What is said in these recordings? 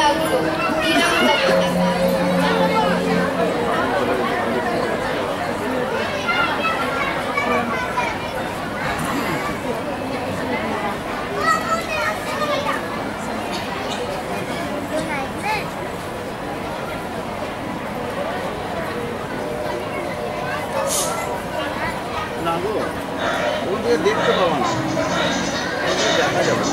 খেলাগুলো না গো ওই দিকে দেখতে পাবো না দেখা যাবে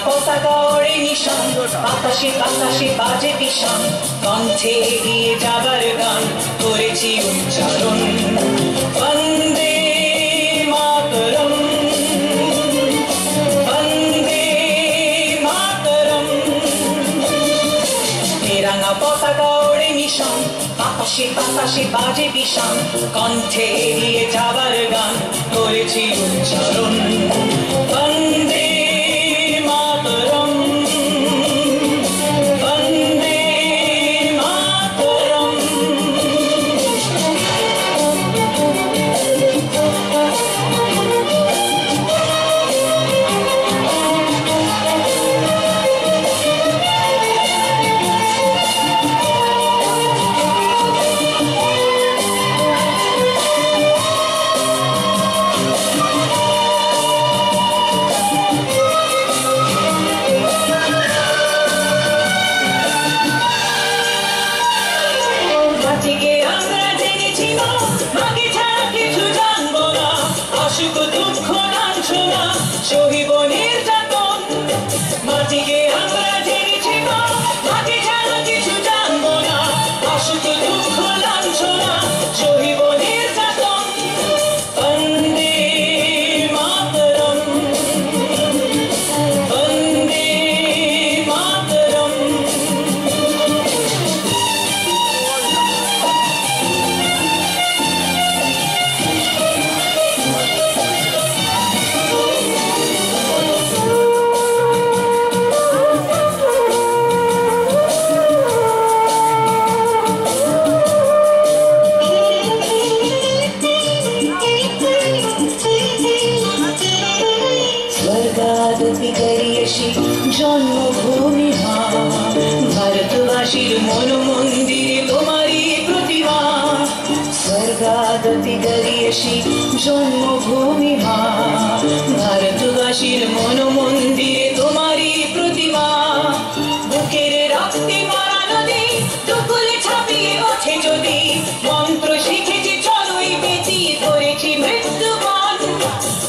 পতাকা ওড়ে নিশান আকাশে বাতাসে বাজে বিষাণ কণ্ঠে এগিয়ে যাবার গান করেছি উচ্চারণ বন্দে মাতরম বন্দে মাতরম তেরাঙ্গা পতাকা ওড়ে নিশান আকাশে বাতাসে বাজে বিষাণ কণ্ঠে এগিয়ে যাবার গান করেছি উচ্চারণ বন্দে সহিব নির্যাতন মাটিকে আমরা জেনেছি মাটি ছাড়া কিছু জানবো না অসুখ দুঃখ লাঞ্ছনা সহিব নির্যাতন বন্দে মাতরম বন্দে মাতরম জন্মভূমি ভারতবাসীর মন মন্দিরে তোমারই প্রতিমা স্বর্গাদতি গরিয়সী জন্মভূমি ভারতবাসীর মন মন্দিরে তোমারই প্রতিমা বুকের রক্তে মারা নদী টুকুলে ছাপিয়ে ওঠে যদি মন্ত্র শিখেছি চলোই বেঁচি ধরেছি মৃত্যুবন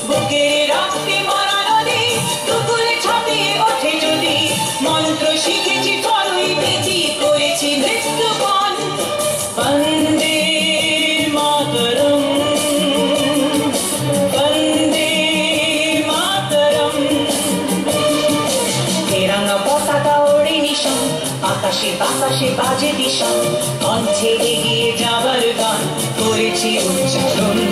বুকের রক্তে মারা নদী টুকুলে ছাপিয়ে ওঠে যদি মন্ত্র শিখেছি চলোই বেঁচি করেছি মৃত্যুবন বন্দে মাতরম বন্দে মাতরম তেরাঙ্গা পতাকা ওড়ে নিশান আকাশে বাতাসে বাজে বিষাণ কণ্ঠে এগিয়ে যাবার গান করেছি উচ্চারণ